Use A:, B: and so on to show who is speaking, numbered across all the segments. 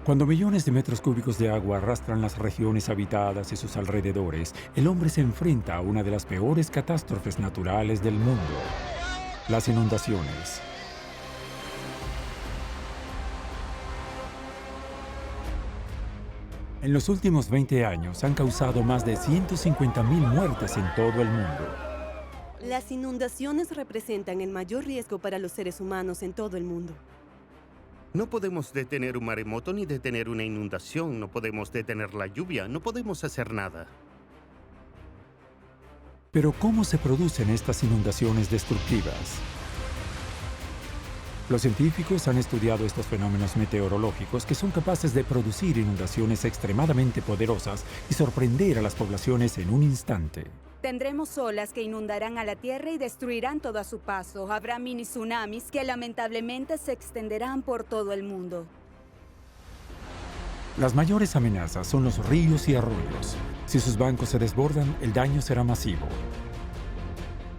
A: Cuando millones de metros cúbicos de agua arrastran las regiones habitadas y sus alrededores, el hombre se enfrenta a una de las peores catástrofes naturales del mundo: las inundaciones. En los últimos 20 años han causado más de 150.000 muertes en todo el mundo.
B: Las inundaciones representan el mayor riesgo para los seres humanos en todo el mundo.
C: No podemos detener un maremoto ni detener una inundación, no podemos detener la lluvia, no podemos hacer nada.
A: Pero ¿cómo se producen estas inundaciones destructivas? Los científicos han estudiado estos fenómenos meteorológicos que son capaces de producir inundaciones extremadamente poderosas y sorprender a las poblaciones en un instante.
D: Tendremos olas que inundarán a la Tierra y destruirán todo a su paso. Habrá mini tsunamis que lamentablemente se extenderán por todo el mundo.
A: Las mayores amenazas son los ríos y arroyos. Si sus bancos se desbordan, el daño será masivo.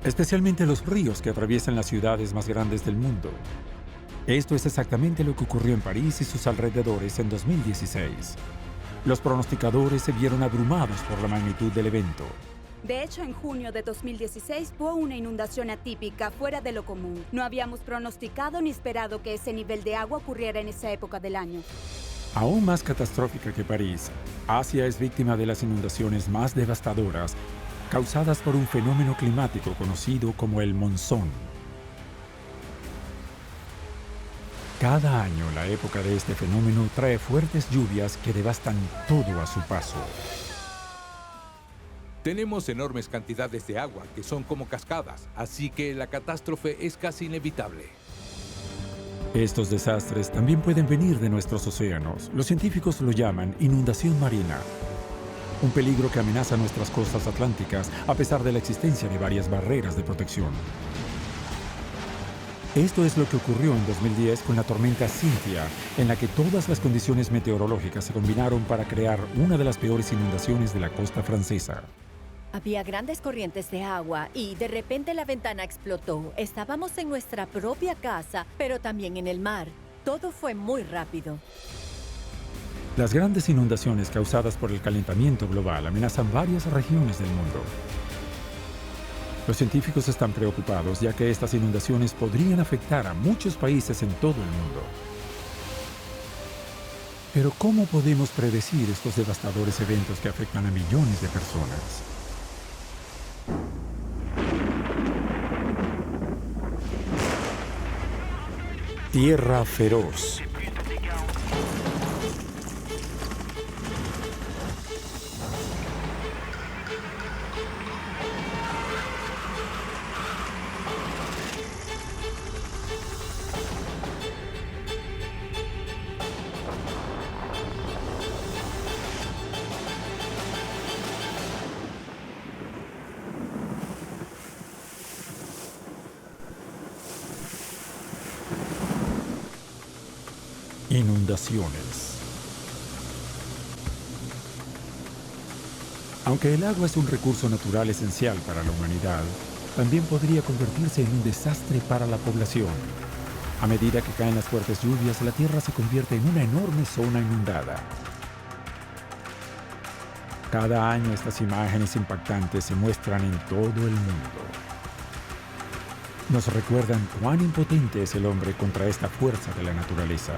A: Especialmente los ríos que atraviesan las ciudades más grandes del mundo. Esto es exactamente lo que ocurrió en París y sus alrededores en 2016. Los pronosticadores se vieron abrumados por la magnitud del evento.
D: De hecho, en junio de 2016 hubo una inundación atípica fuera de lo común. No habíamos pronosticado ni esperado que ese nivel de agua ocurriera en esa época del año.
A: Aún más catastrófica que París, Asia es víctima de las inundaciones más devastadoras causadas por un fenómeno climático conocido como el monzón. Cada año, la época de este fenómeno trae fuertes lluvias que devastan todo a su paso.
E: Tenemos enormes cantidades de agua que son como cascadas, así que la catástrofe es casi inevitable.
A: Estos desastres también pueden venir de nuestros océanos. Los científicos lo llaman inundación marina. Un peligro que amenaza nuestras costas atlánticas a pesar de la existencia de varias barreras de protección. Esto es lo que ocurrió en 2010 con la tormenta Cynthia, en la que todas las condiciones meteorológicas se combinaron para crear una de las peores inundaciones de la costa francesa.
F: Había grandes corrientes de agua y de repente la ventana explotó. Estábamos en nuestra propia casa, pero también en el mar. Todo fue muy rápido.
A: Las grandes inundaciones causadas por el calentamiento global amenazan varias regiones del mundo. Los científicos están preocupados ya que estas inundaciones podrían afectar a muchos países en todo el mundo. Pero ¿cómo podemos predecir estos devastadores eventos que afectan a millones de personas? Tierra feroz. Inundaciones. Aunque el agua es un recurso natural esencial para la humanidad, también podría convertirse en un desastre para la población. A medida que caen las fuertes lluvias, la tierra se convierte en una enorme zona inundada. Cada año estas imágenes impactantes se muestran en todo el mundo. Nos recuerdan cuán impotente es el hombre contra esta fuerza de la naturaleza.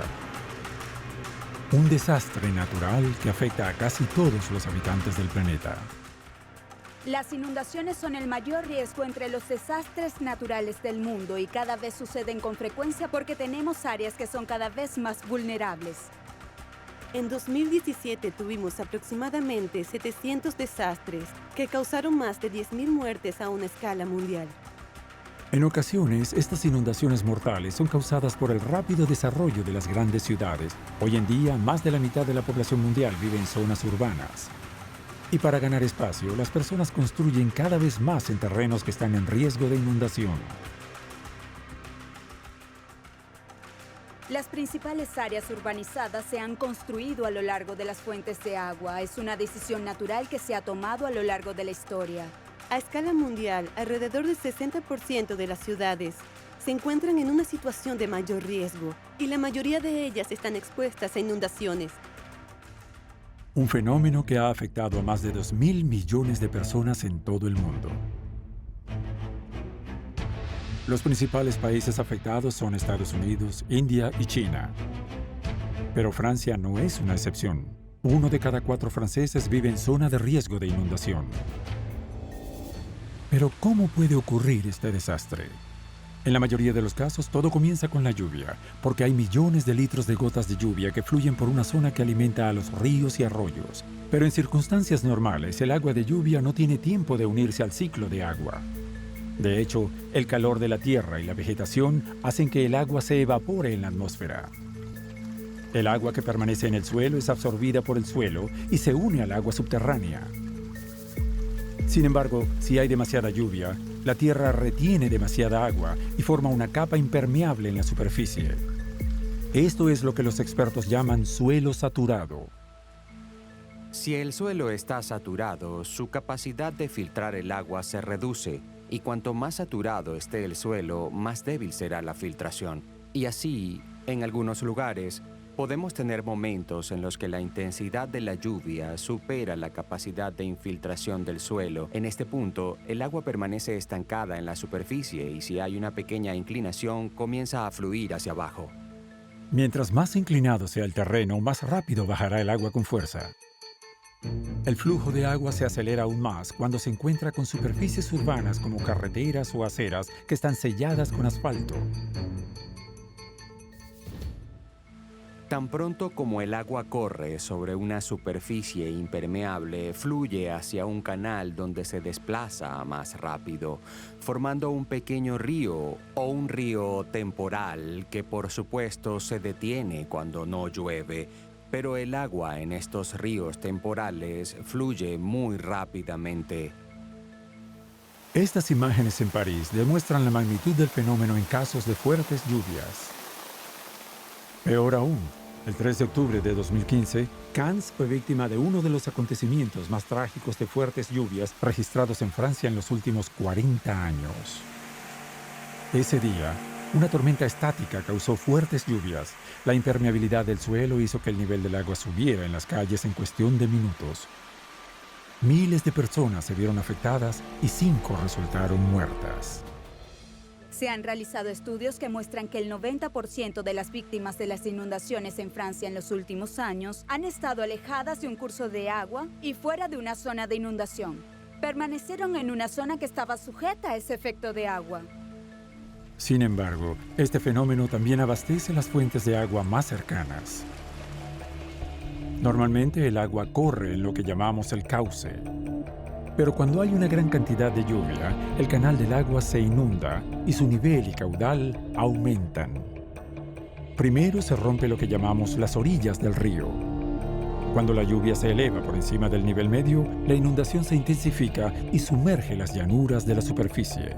A: Un desastre natural que afecta a casi todos los habitantes del planeta.
D: Las inundaciones son el mayor riesgo entre los desastres naturales del mundo y cada vez suceden con frecuencia porque tenemos áreas que son cada vez más vulnerables.
B: En 2017 tuvimos aproximadamente 700 desastres que causaron más de 10.000 muertes a una escala mundial.
A: En ocasiones, estas inundaciones mortales son causadas por el rápido desarrollo de las grandes ciudades. Hoy en día, más de la mitad de la población mundial vive en zonas urbanas. Y para ganar espacio, las personas construyen cada vez más en terrenos que están en riesgo de inundación.
D: Las principales áreas urbanizadas se han construido a lo largo de las fuentes de agua. Es una decisión natural que se ha tomado a lo largo de la historia.
B: A escala mundial, alrededor del 60% de las ciudades se encuentran en una situación de mayor riesgo y la mayoría de ellas están expuestas a inundaciones.
A: Un fenómeno que ha afectado a más de 2.000 millones de personas en todo el mundo. Los principales países afectados son Estados Unidos, India y China. Pero Francia no es una excepción. 1 de cada 4 franceses vive en zona de riesgo de inundación. Pero ¿cómo puede ocurrir este desastre? En la mayoría de los casos, todo comienza con la lluvia, porque hay millones de litros de gotas de lluvia que fluyen por una zona que alimenta a los ríos y arroyos. Pero en circunstancias normales, el agua de lluvia no tiene tiempo de unirse al ciclo de agua. De hecho, el calor de la tierra y la vegetación hacen que el agua se evapore en la atmósfera. El agua que permanece en el suelo es absorbida por el suelo y se une al agua subterránea. Sin embargo, si hay demasiada lluvia, la tierra retiene demasiada agua y forma una capa impermeable en la superficie. Esto es lo que los expertos llaman suelo saturado.
G: Si el suelo está saturado, su capacidad de filtrar el agua se reduce, y cuanto más saturado esté el suelo, más débil será la filtración. Y así, en algunos lugares, podemos tener momentos en los que la intensidad de la lluvia supera la capacidad de infiltración del suelo. En este punto, el agua permanece estancada en la superficie y si hay una pequeña inclinación, comienza a fluir hacia abajo.
A: Mientras más inclinado sea el terreno, más rápido bajará el agua con fuerza. El flujo de agua se acelera aún más cuando se encuentra con superficies urbanas como carreteras o aceras que están selladas con asfalto.
G: Tan pronto como el agua corre sobre una superficie impermeable, fluye hacia un canal donde se desplaza más rápido, formando un pequeño río o un río temporal que por supuesto se detiene cuando no llueve, pero el agua en estos ríos temporales fluye muy rápidamente.
A: Estas imágenes en París demuestran la magnitud del fenómeno en casos de fuertes lluvias. Peor aún, el 3 de octubre de 2015, Cannes fue víctima de uno de los acontecimientos más trágicos de fuertes lluvias registrados en Francia en los últimos 40 años. Ese día, una tormenta estática causó fuertes lluvias. La impermeabilidad del suelo hizo que el nivel del agua subiera en las calles en cuestión de minutos. Miles de personas se vieron afectadas y 5 resultaron muertas.
D: Se han realizado estudios que muestran que el 90% de las víctimas de las inundaciones en Francia en los últimos años han estado alejadas de un curso de agua y fuera de una zona de inundación. Permanecieron en una zona que estaba sujeta a ese efecto de agua.
A: Sin embargo, este fenómeno también abastece las fuentes de agua más cercanas. Normalmente el agua corre en lo que llamamos el cauce. Pero cuando hay una gran cantidad de lluvia, el canal del agua se inunda y su nivel y caudal aumentan. Primero se rompe lo que llamamos las orillas del río. Cuando la lluvia se eleva por encima del nivel medio, la inundación se intensifica y sumerge las llanuras de la superficie.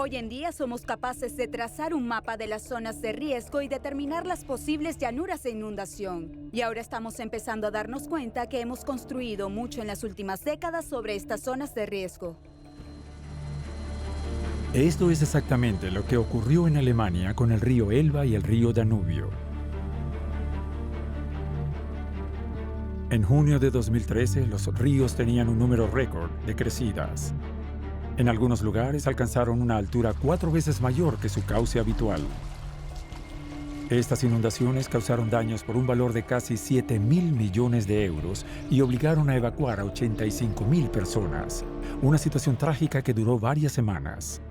D: Hoy en día somos capaces de trazar un mapa de las zonas de riesgo y determinar las posibles llanuras de inundación. Y ahora estamos empezando a darnos cuenta que hemos construido mucho en las últimas décadas sobre estas zonas de riesgo.
A: Esto es exactamente lo que ocurrió en Alemania con el río Elba y el río Danubio. En junio de 2013, los ríos tenían un número récord de crecidas. En algunos lugares alcanzaron una altura 4 veces mayor que su cauce habitual. Estas inundaciones causaron daños por un valor de casi 7.000 millones de euros y obligaron a evacuar a 85.000 personas. Una situación trágica que duró varias semanas.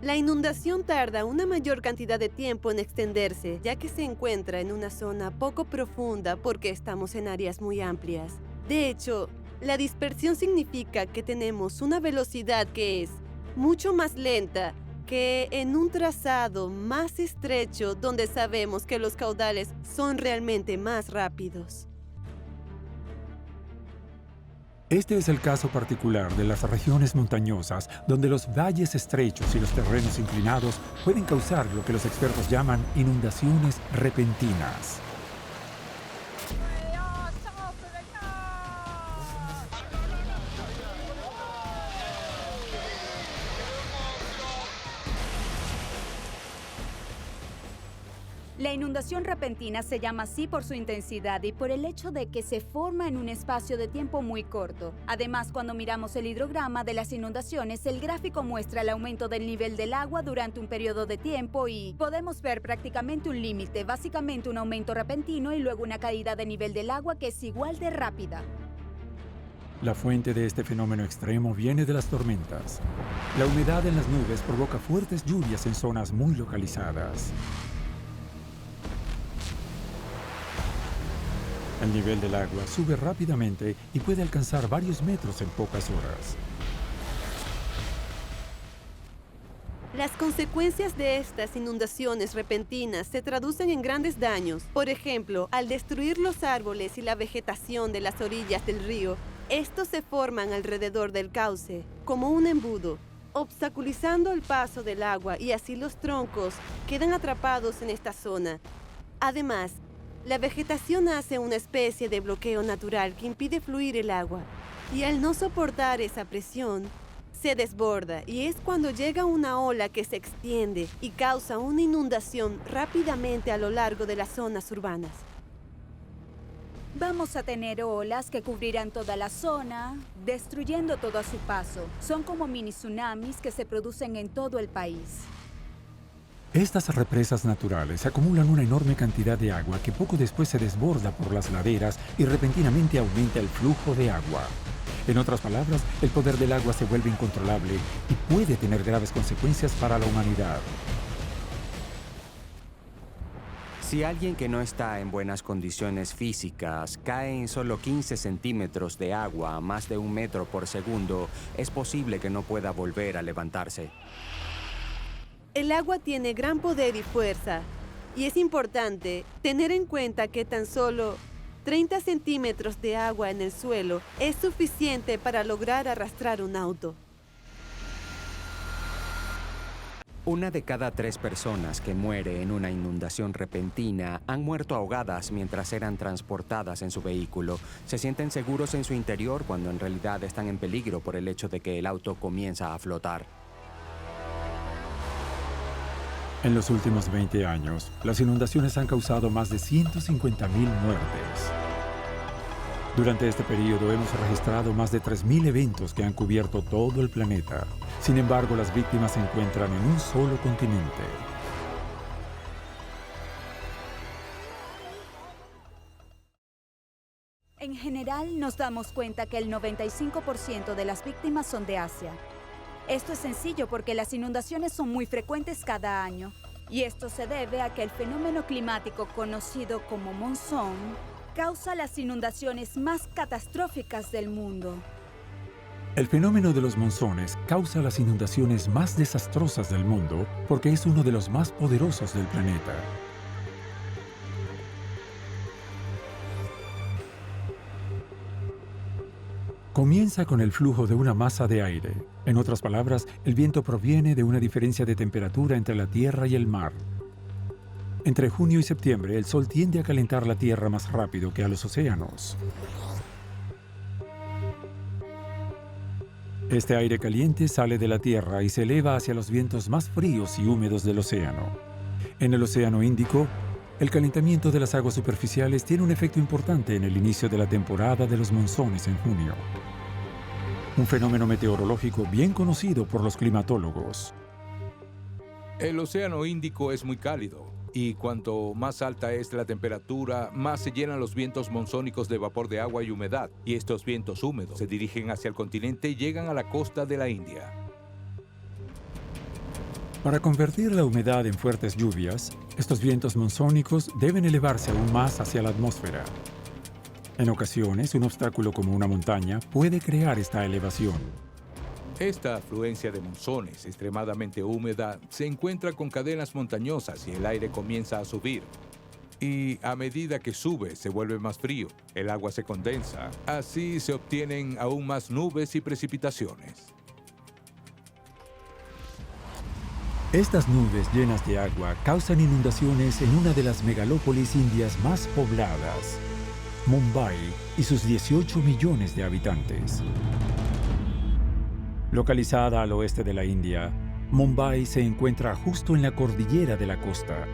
B: La inundación tarda una mayor cantidad de tiempo en extenderse, ya que se encuentra en una zona poco profunda porque estamos en áreas muy amplias. De hecho, la dispersión significa que tenemos una velocidad que es mucho más lenta que en un trazado más estrecho donde sabemos que los caudales son realmente más rápidos.
A: Este es el caso particular de las regiones montañosas, donde los valles estrechos y los terrenos inclinados pueden causar lo que los expertos llaman inundaciones repentinas.
D: La inundación repentina se llama así por su intensidad y por el hecho de que se forma en un espacio de tiempo muy corto. Además, cuando miramos el hidrograma de las inundaciones, el gráfico muestra el aumento del nivel del agua durante un periodo de tiempo y podemos ver prácticamente un límite, básicamente un aumento repentino y luego una caída de nivel del agua que es igual de rápida.
A: La fuente de este fenómeno extremo viene de las tormentas. La humedad en las nubes provoca fuertes lluvias en zonas muy localizadas. El nivel del agua sube rápidamente y puede alcanzar varios metros en pocas horas.
B: Las consecuencias de estas inundaciones repentinas se traducen en grandes daños. Por ejemplo, al destruir los árboles y la vegetación de las orillas del río, estos se forman alrededor del cauce, como un embudo, obstaculizando el paso del agua y así los troncos quedan atrapados en esta zona. Además, la vegetación hace una especie de bloqueo natural que impide fluir el agua. Y al no soportar esa presión, se desborda y es cuando llega una ola que se extiende y causa una inundación rápidamente a lo largo de las zonas urbanas.
D: Vamos a tener olas que cubrirán toda la zona, destruyendo todo a su paso. Son como mini tsunamis que se producen en todo el país.
A: Estas represas naturales acumulan una enorme cantidad de agua que poco después se desborda por las laderas y repentinamente aumenta el flujo de agua. En otras palabras, el poder del agua se vuelve incontrolable y puede tener graves consecuencias para la humanidad.
G: Si alguien que no está en buenas condiciones físicas cae en solo 15 centímetros de agua a más de 1 metro por segundo, es posible que no pueda volver a levantarse.
B: El agua tiene gran poder y fuerza, y es importante tener en cuenta que tan solo 30 centímetros de agua en el suelo es suficiente para lograr arrastrar un auto.
G: 1 de cada 3 personas que muere en una inundación repentina han muerto ahogadas mientras eran transportadas en su vehículo. Se sienten seguros en su interior cuando en realidad están en peligro por el hecho de que el auto comienza a flotar.
A: En los últimos 20 años, las inundaciones han causado más de 150.000 muertes. Durante este periodo hemos registrado más de 3.000 eventos que han cubierto todo el planeta. Sin embargo, las víctimas se encuentran en un solo continente.
D: En general, nos damos cuenta que el 95% de las víctimas son de Asia. Esto es sencillo porque las inundaciones son muy frecuentes cada año. Y esto se debe a que el fenómeno climático conocido como monzón causa las inundaciones más catastróficas del mundo.
A: El fenómeno de los monzones causa las inundaciones más desastrosas del mundo porque es uno de los más poderosos del planeta. Comienza con el flujo de una masa de aire. En otras palabras, el viento proviene de una diferencia de temperatura entre la Tierra y el mar. Entre junio y septiembre, el sol tiende a calentar la Tierra más rápido que a los océanos. Este aire caliente sale de la Tierra y se eleva hacia los vientos más fríos y húmedos del océano. En el Océano Índico, el calentamiento de las aguas superficiales tiene un efecto importante en el inicio de la temporada de los monzones en junio. Un fenómeno meteorológico bien conocido por los climatólogos.
E: El Océano Índico es muy cálido y cuanto más alta es la temperatura, más se llenan los vientos monzónicos de vapor de agua y humedad. Y estos vientos húmedos se dirigen hacia el continente y llegan a la costa de la India.
A: Para convertir la humedad en fuertes lluvias, estos vientos monzónicos deben elevarse aún más hacia la atmósfera. En ocasiones, un obstáculo como una montaña puede crear esta elevación.
E: Esta afluencia de monzones extremadamente húmeda se encuentra con cadenas montañosas y el aire comienza a subir. Y a medida que sube, se vuelve más frío, el agua se condensa. Así se obtienen aún más nubes y precipitaciones.
A: Estas nubes llenas de agua causan inundaciones en una de las megalópolis indias más pobladas, Mumbai, y sus 18 millones de habitantes. Localizada al oeste de la India, Mumbai se encuentra justo en la cordillera de la costa.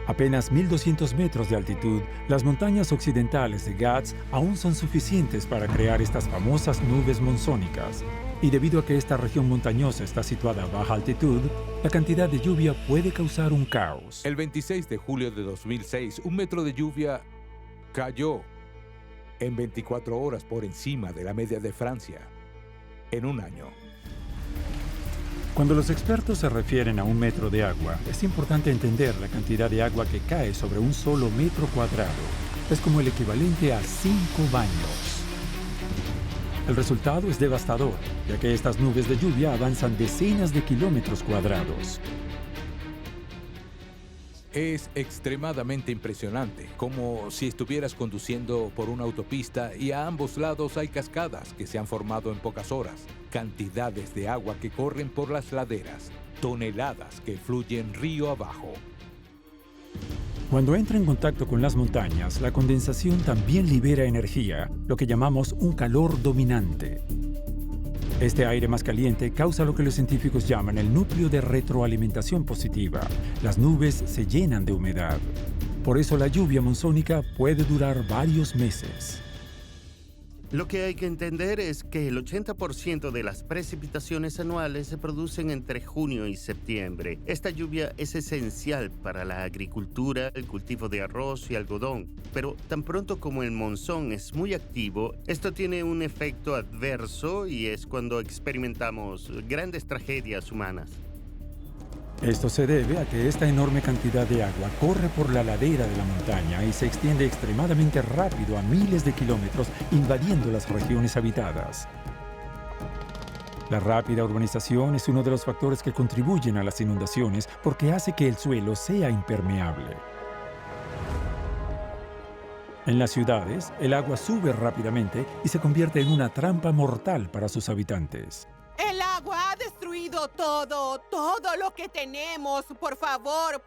A: Apenas 1.200 metros de altitud, las montañas occidentales de Ghats aún son suficientes para crear estas famosas nubes monzónicas. Y debido a que esta región montañosa está situada a baja altitud, la cantidad de lluvia puede causar un caos.
E: El 26 de julio de 2006, un metro de lluvia cayó en 24 horas por encima de la media de Francia en un año.
A: Cuando los expertos se refieren a un metro de agua, es importante entender la cantidad de agua que cae sobre un solo metro cuadrado. Es como el equivalente a 5 baños. El resultado es devastador, ya que estas nubes de lluvia avanzan decenas de kilómetros cuadrados.
E: Es extremadamente impresionante, como si estuvieras conduciendo por una autopista y a ambos lados hay cascadas que se han formado en pocas horas, cantidades de agua que corren por las laderas, toneladas que fluyen río abajo.
A: Cuando entra en contacto con las montañas, la condensación también libera energía, lo que llamamos un calor dominante. Este aire más caliente causa lo que los científicos llaman el núcleo de retroalimentación positiva. Las nubes se llenan de humedad. Por eso la lluvia monzónica puede durar varios meses.
C: Lo que hay que entender es que el 80% de las precipitaciones anuales se producen entre junio y septiembre. Esta lluvia es esencial para la agricultura, el cultivo de arroz y algodón, pero tan pronto como el monzón es muy activo, esto tiene un efecto adverso y es cuando experimentamos grandes tragedias humanas.
A: Esto se debe a que esta enorme cantidad de agua corre por la ladera de la montaña y se extiende extremadamente rápido a miles de kilómetros, invadiendo las regiones habitadas. La rápida urbanización es uno de los factores que contribuyen a las inundaciones porque hace que el suelo sea impermeable. En las ciudades, el agua sube rápidamente y se convierte en una trampa mortal para sus habitantes.
H: El agua ha destruido todo lo que tenemos. Por favor,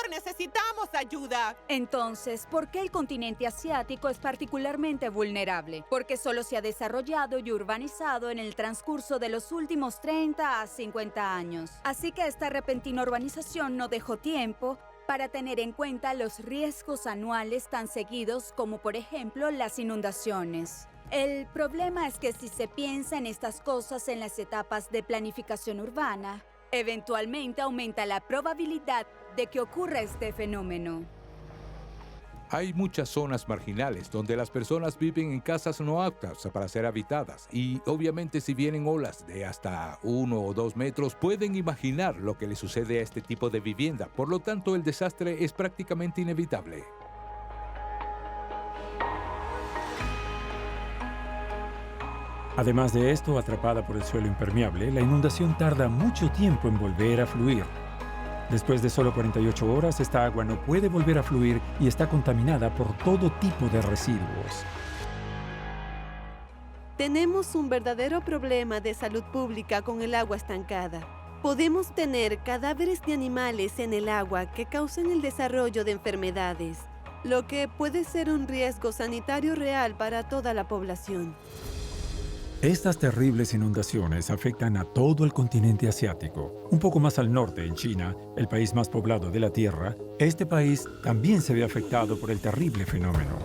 H: necesitamos ayuda.
D: Entonces, ¿por qué el continente asiático es particularmente vulnerable? Porque solo se ha desarrollado y urbanizado en el transcurso de los últimos 30 a 50 años. Así que esta repentina urbanización no dejó tiempo para tener en cuenta los riesgos anuales tan seguidos como, por ejemplo, las inundaciones. El problema es que si se piensa en estas cosas en las etapas de planificación urbana, eventualmente aumenta la probabilidad de que ocurra este fenómeno.
E: Hay muchas zonas marginales donde las personas viven en casas no aptas para ser habitadas y obviamente si vienen olas de hasta 1 o 2 metros pueden imaginar lo que le sucede a este tipo de vivienda. Por lo tanto, el desastre es prácticamente inevitable.
A: Además de esto, atrapada por el suelo impermeable, la inundación tarda mucho tiempo en volver a fluir. Después de solo 48 horas, esta agua no puede volver a fluir y está contaminada por todo tipo de residuos.
B: Tenemos un verdadero problema de salud pública con el agua estancada. Podemos tener cadáveres de animales en el agua que causan el desarrollo de enfermedades, lo que puede ser un riesgo sanitario real para toda la población.
A: Estas terribles inundaciones afectan a todo el continente asiático. Un poco más al norte, en China, el país más poblado de la Tierra, este país también se ve afectado por el terrible fenómeno.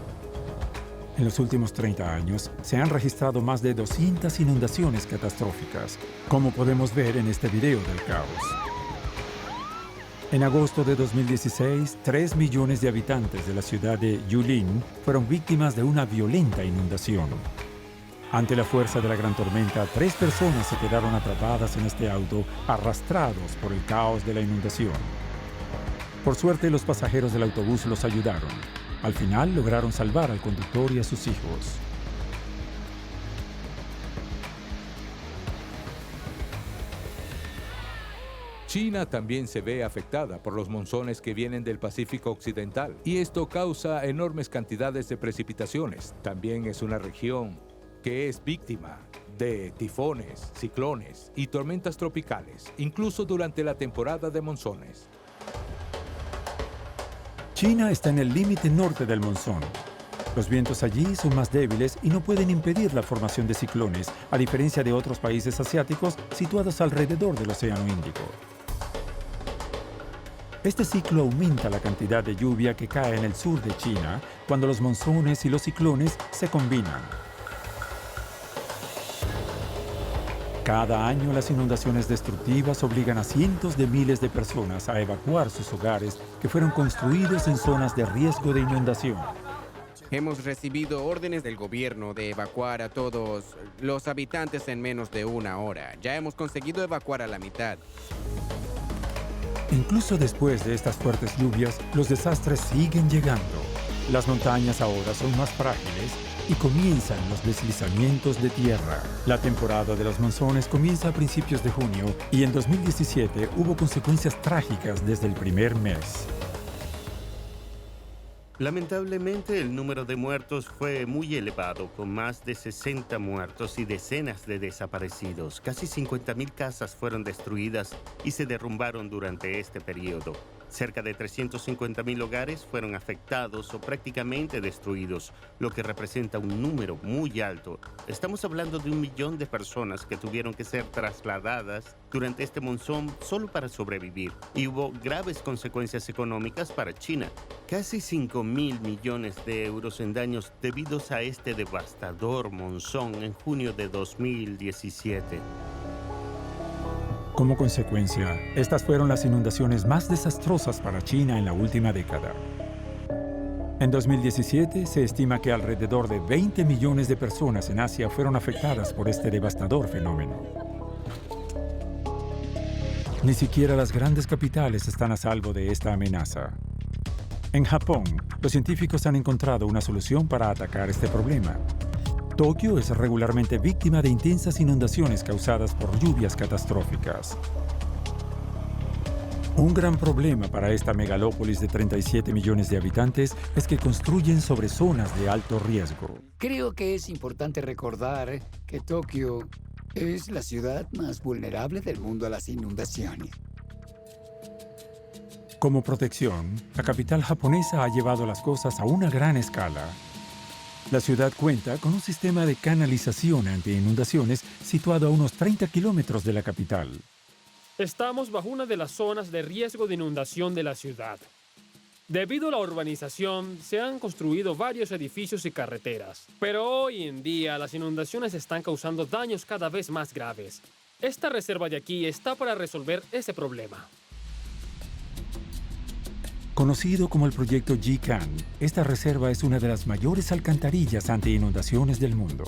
A: En los últimos 30 años, se han registrado más de 200 inundaciones catastróficas, como podemos ver en este video del caos. En agosto de 2016, 3 millones de habitantes de la ciudad de Yulin fueron víctimas de una violenta inundación. Ante la fuerza de la gran tormenta, 3 personas se quedaron atrapadas en este auto, arrastrados por el caos de la inundación. Por suerte, los pasajeros del autobús los ayudaron. Al final, lograron salvar al conductor y a sus hijos.
E: China también se ve afectada por los monzones que vienen del Pacífico Occidental, y esto causa enormes cantidades de precipitaciones. También es una región que es víctima de tifones, ciclones y tormentas tropicales, incluso durante la temporada de monzones.
A: China está en el límite norte del monzón. Los vientos allí son más débiles y no pueden impedir la formación de ciclones, a diferencia de otros países asiáticos situados alrededor del Océano Índico. Este ciclo aumenta la cantidad de lluvia que cae en el sur de China cuando los monzones y los ciclones se combinan. Cada año las inundaciones destructivas obligan a cientos de miles de personas a evacuar sus hogares que fueron construidos en zonas de riesgo de inundación.
I: Hemos recibido órdenes del gobierno de evacuar a todos los habitantes en menos de una hora. Ya hemos conseguido evacuar a la mitad.
A: Incluso después de estas fuertes lluvias, los desastres siguen llegando. Las montañas ahora son más frágiles y comienzan los deslizamientos de tierra. La temporada de los monzones comienza a principios de junio y en 2017 hubo consecuencias trágicas desde el primer mes.
C: Lamentablemente, el número de muertos fue muy elevado, con más de 60 muertos y decenas de desaparecidos. Casi 50.000 casas fueron destruidas y se derrumbaron durante este periodo. Cerca de 350.000 hogares fueron afectados o prácticamente destruidos, lo que representa un número muy alto. Estamos hablando de 1 millón de personas que tuvieron que ser trasladadas durante este monzón solo para sobrevivir. Y hubo graves consecuencias económicas para China. Casi 5.000 millones de euros en daños debidos a este devastador monzón en junio de 2017.
A: Como consecuencia, estas fueron las inundaciones más desastrosas para China en la última década. En 2017, se estima que alrededor de 20 millones de personas en Asia fueron afectadas por este devastador fenómeno. Ni siquiera las grandes capitales están a salvo de esta amenaza. En Japón, los científicos han encontrado una solución para atacar este problema. Tokio es regularmente víctima de intensas inundaciones causadas por lluvias catastróficas. Un gran problema para esta megalópolis de 37 millones de habitantes es que construyen sobre zonas de alto riesgo.
J: Creo que es importante recordar que Tokio es la ciudad más vulnerable del mundo a las inundaciones.
A: Como protección, la capital japonesa ha llevado las cosas a una gran escala. La ciudad cuenta con un sistema de canalización ante inundaciones situado a unos 30 kilómetros de la capital.
K: Estamos bajo una de las zonas de riesgo de inundación de la ciudad. Debido a la urbanización, se han construido varios edificios y carreteras. Pero hoy en día, las inundaciones están causando daños cada vez más graves. Esta reserva de aquí está para resolver ese problema.
A: Conocido como el proyecto Ji-Kan, esta reserva es una de las mayores alcantarillas ante inundaciones del mundo.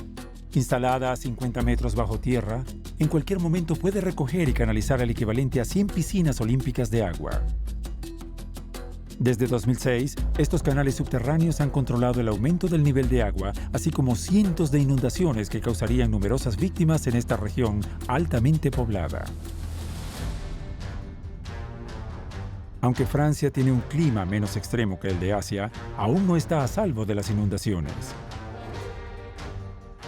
A: Instalada a 50 metros bajo tierra, en cualquier momento puede recoger y canalizar el equivalente a 100 piscinas olímpicas de agua. Desde 2006, estos canales subterráneos han controlado el aumento del nivel de agua, así como cientos de inundaciones que causarían numerosas víctimas en esta región altamente poblada. Aunque Francia tiene un clima menos extremo que el de Asia, aún no está a salvo de las inundaciones.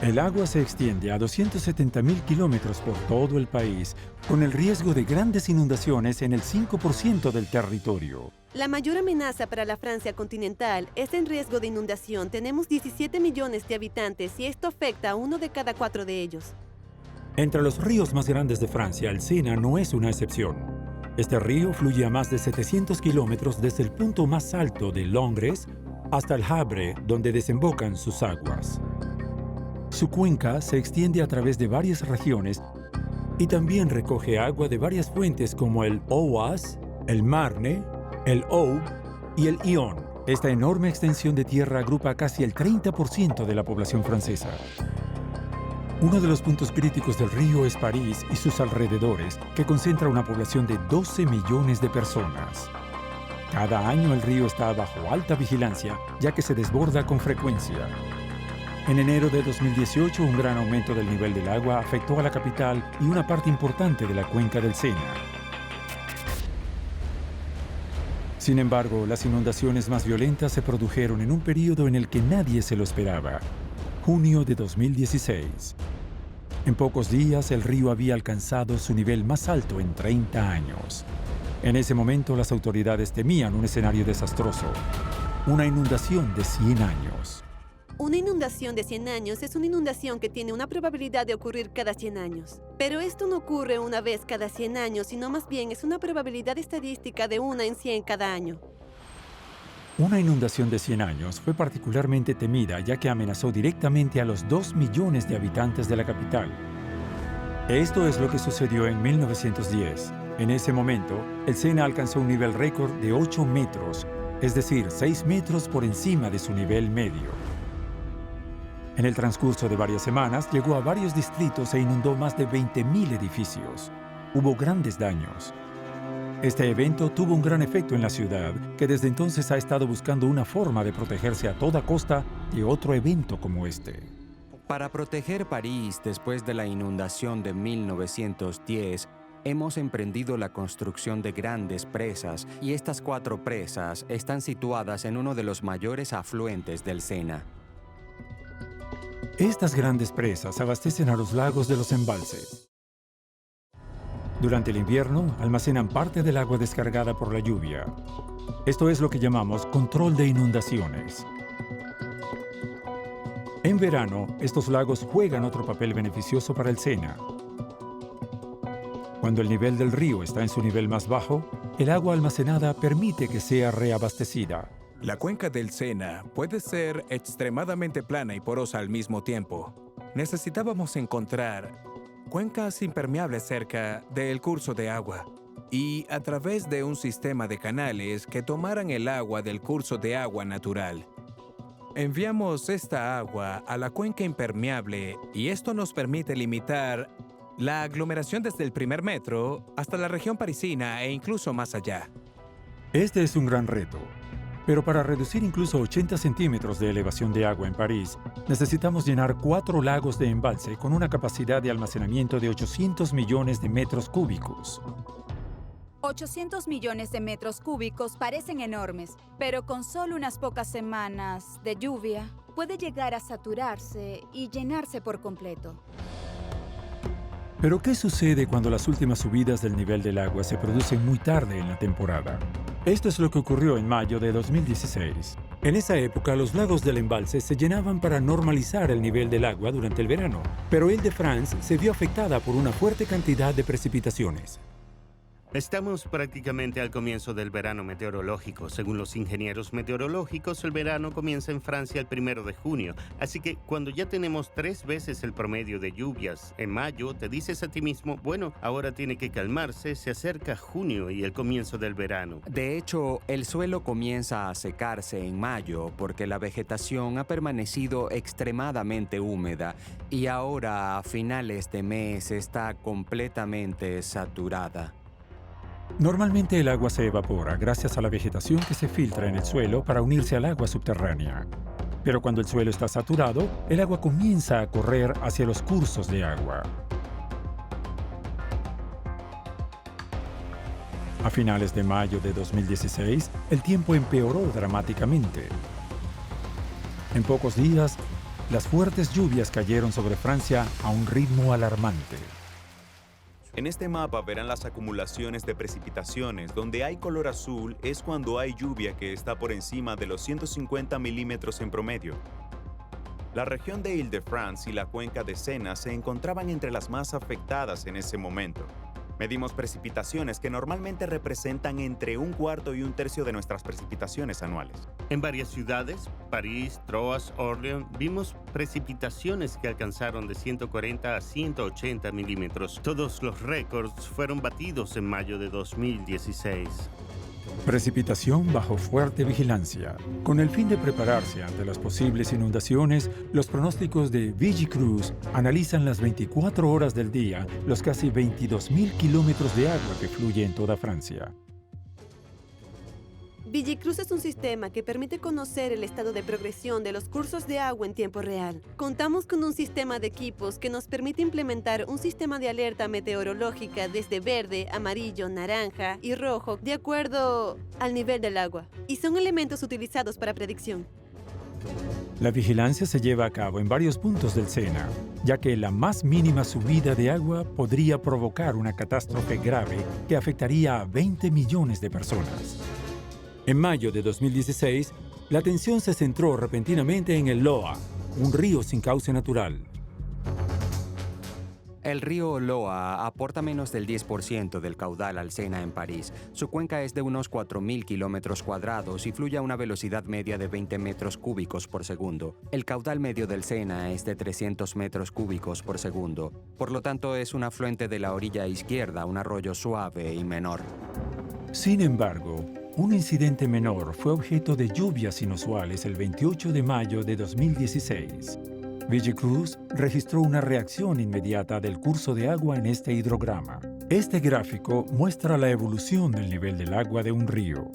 A: El agua se extiende a 270.000 kilómetros por todo el país, con el riesgo de grandes inundaciones en el 5% del territorio.
B: La mayor amenaza para la Francia continental es en riesgo de inundación. Tenemos 17 millones de habitantes y esto afecta a 1 de cada 4 de ellos.
A: Entre los ríos más grandes de Francia, el Sena no es una excepción. Este río fluye a más de 700 kilómetros desde el punto más alto de Londres hasta el Havre, donde desembocan sus aguas. Su cuenca se extiende a través de varias regiones y también recoge agua de varias fuentes como el Oise, el Marne, el Aube y el Yonne. Esta enorme extensión de tierra agrupa casi el 30% de la población francesa. Uno de los puntos críticos del río es París y sus alrededores, que concentra una población de 12 millones de personas. Cada año el río está bajo alta vigilancia, ya que se desborda con frecuencia. En enero de 2018, un gran aumento del nivel del agua afectó a la capital y una parte importante de la cuenca del Sena. Sin embargo, las inundaciones más violentas se produjeron en un periodo en el que nadie se lo esperaba: junio de 2016. En pocos días, el río había alcanzado su nivel más alto en 30 años. En ese momento, las autoridades temían un escenario desastroso, una inundación de 100 años.
B: Una inundación de 100 años es una inundación que tiene una probabilidad de ocurrir cada 100 años. Pero esto no ocurre una vez cada 100 años, sino más bien es una probabilidad estadística de 1 en 100 cada año.
A: Una inundación de 100 años fue particularmente temida ya que amenazó directamente a los 2 millones de habitantes de la capital. Esto es lo que sucedió en 1910. En ese momento, el Sena alcanzó un nivel récord de 8 metros, es decir, 6 metros por encima de su nivel medio. En el transcurso de varias semanas, llegó a varios distritos e inundó más de 20.000 edificios. Hubo grandes daños. Este evento tuvo un gran efecto en la ciudad, que desde entonces ha estado buscando una forma de protegerse a toda costa de otro evento como este.
G: Para proteger París después de la inundación de 1910, hemos emprendido la construcción de grandes presas y estas 4 presas están situadas en uno de los mayores afluentes del Sena.
A: Estas grandes presas abastecen a los lagos de los embalses. Durante el invierno, almacenan parte del agua descargada por la lluvia. Esto es lo que llamamos control de inundaciones. En verano, estos lagos juegan otro papel beneficioso para el Sena. Cuando el nivel del río está en su nivel más bajo, el agua almacenada permite que sea reabastecida.
L: La cuenca del Sena puede ser extremadamente plana y porosa al mismo tiempo. Necesitábamos encontrar cuencas impermeables cerca del curso de agua y a través de un sistema de canales que tomaran el agua del curso de agua natural. Enviamos esta agua a la cuenca impermeable y esto nos permite limitar la aglomeración desde el primer metro hasta la región parisina e incluso más allá.
A: Este es un gran reto. Pero para reducir incluso 80 centímetros de elevación de agua en París, necesitamos llenar 4 lagos de embalse con una capacidad de almacenamiento de 800 millones de metros cúbicos.
D: 800 millones de metros cúbicos parecen enormes, pero con solo unas pocas semanas de lluvia, puede llegar a saturarse y llenarse por completo.
A: Pero ¿qué sucede cuando las últimas subidas del nivel del agua se producen muy tarde en la temporada? Esto es lo que ocurrió en mayo de 2016. En esa época, los lagos del embalse se llenaban para normalizar el nivel del agua durante el verano, pero Île-de-France se vio afectada por una fuerte cantidad de precipitaciones.
C: Estamos prácticamente al comienzo del verano meteorológico. Según los ingenieros meteorológicos, el verano comienza en Francia el 1 de junio. Así que cuando ya tenemos 3 veces el promedio de lluvias en mayo, te dices a ti mismo, bueno, ahora tiene que calmarse, se acerca junio y el comienzo del verano.
G: De hecho, el suelo comienza a secarse en mayo porque la vegetación ha permanecido extremadamente húmeda y ahora a finales de mes está completamente saturada.
A: Normalmente el agua se evapora gracias a la vegetación que se filtra en el suelo para unirse al agua subterránea. Pero cuando el suelo está saturado, el agua comienza a correr hacia los cursos de agua. A finales de mayo de 2016, el tiempo empeoró dramáticamente. En pocos días, las fuertes lluvias cayeron sobre Francia a un ritmo alarmante.
M: En este mapa verán las acumulaciones de precipitaciones. Donde hay color azul es cuando hay lluvia que está por encima de los 150 milímetros en promedio. La región de Île-de-France y la cuenca de Sena se encontraban entre las más afectadas en ese momento. Medimos precipitaciones que normalmente representan entre 1/4 y 1/3 de nuestras precipitaciones anuales.
C: En varias ciudades, París, Troyes, Orléans, vimos precipitaciones que alcanzaron de 140 a 180 milímetros. Todos los récords fueron batidos en mayo de 2016.
A: Precipitación bajo fuerte vigilancia. Con el fin de prepararse ante las posibles inundaciones, los pronósticos de Vigicruise analizan las 24 horas del día los casi 22.000 kilómetros de agua que fluye en toda Francia.
B: Vigicruise es un sistema que permite conocer el estado de progresión de los cursos de agua en tiempo real. Contamos con un sistema de equipos que nos permite implementar un sistema de alerta meteorológica desde verde, amarillo, naranja y rojo de acuerdo al nivel del agua. Y son elementos utilizados para predicción.
A: La vigilancia se lleva a cabo en varios puntos del Sena, ya que la más mínima subida de agua podría provocar una catástrofe grave que afectaría a 20 millones de personas. En mayo de 2016, La atención se centró repentinamente en el Loa, un río sin cauce natural.
G: El río Loa aporta menos del 10% del caudal al Sena en París. Su cuenca es de unos 4.000 kilómetros cuadrados y fluye a una velocidad media de 20 metros cúbicos por segundo. El caudal medio del Sena es de 300 metros cúbicos por segundo. Por lo tanto, es un afluente de la orilla izquierda, un arroyo suave y menor.
A: Sin embargo, un incidente menor fue objeto de lluvias inusuales el 28 de mayo de 2016. Villecruz registró una reacción inmediata del curso de agua en este hidrograma. Este gráfico muestra la evolución del nivel del agua de un río.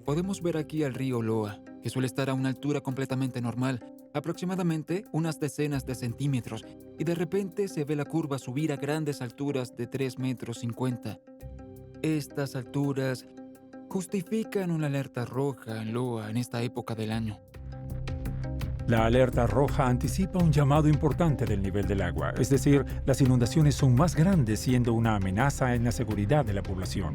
N: Podemos ver aquí al río Loa, que suele estar a una altura completamente normal, aproximadamente unas decenas de centímetros, y de repente se ve la curva subir a grandes alturas de 3,50 metros. Estas alturas justifican una alerta roja en Loa en esta época del año.
A: La alerta roja anticipa un llamado importante del nivel del agua, es decir, las inundaciones son más grandes, siendo una amenaza en la seguridad de la población.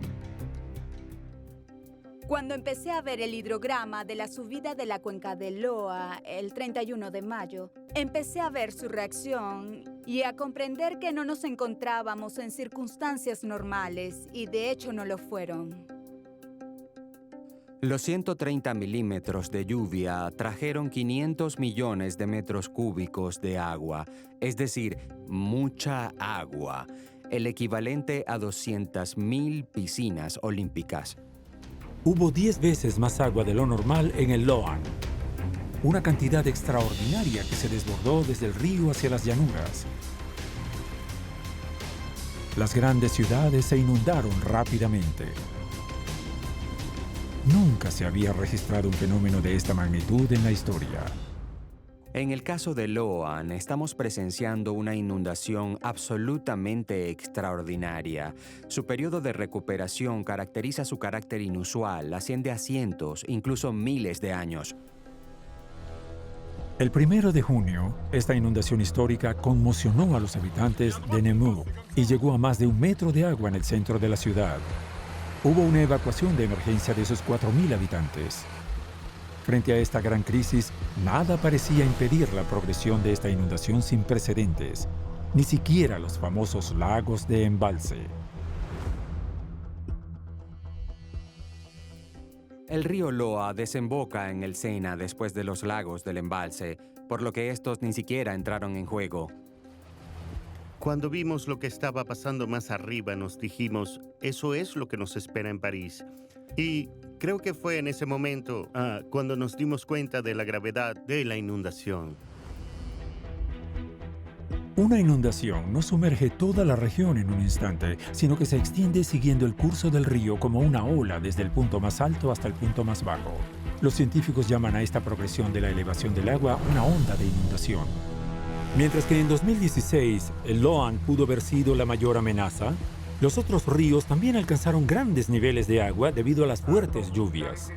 D: Cuando empecé a ver el hidrograma de la subida de la cuenca del Loa el 31 de mayo, empecé a ver su reacción y a comprender que no nos encontrábamos en circunstancias normales, y de hecho no lo fueron.
G: Los 130 milímetros de lluvia trajeron 500 millones de metros cúbicos de agua, es decir, mucha agua, el equivalente a 200.000 piscinas olímpicas.
A: Hubo 10 veces más agua de lo normal en el Loan, una cantidad extraordinaria que se desbordó desde el río hacia las llanuras. Las grandes ciudades se inundaron rápidamente. Nunca se había registrado un fenómeno de esta magnitud en la historia.
G: En el caso de Loan, estamos presenciando una inundación absolutamente extraordinaria. Su periodo de recuperación caracteriza su carácter inusual, asciende a cientos, incluso miles de años.
A: El 1 de junio, esta inundación histórica conmocionó a los habitantes de Namur y llegó a más de 1 metro de agua en el centro de la ciudad. Hubo una evacuación de emergencia de esos 4.000 habitantes. Frente a esta gran crisis, nada parecía impedir la progresión de esta inundación sin precedentes, ni siquiera los famosos lagos de embalse.
G: El río Loa desemboca en el Sena después de los lagos del embalse, por lo que estos ni siquiera entraron en juego.
C: Cuando vimos lo que estaba pasando más arriba, nos dijimos, eso es lo que nos espera en París. Y creo que fue en ese momento cuando nos dimos cuenta de la gravedad de la inundación.
A: Una inundación no sumerge toda la región en un instante, sino que se extiende siguiendo el curso del río como una ola desde el punto más alto hasta el punto más bajo. Los científicos llaman a esta progresión de la elevación del agua una onda de inundación. Mientras que en 2016 el Loan pudo haber sido la mayor amenaza, los otros ríos también alcanzaron grandes niveles de agua debido a las fuertes lluvias.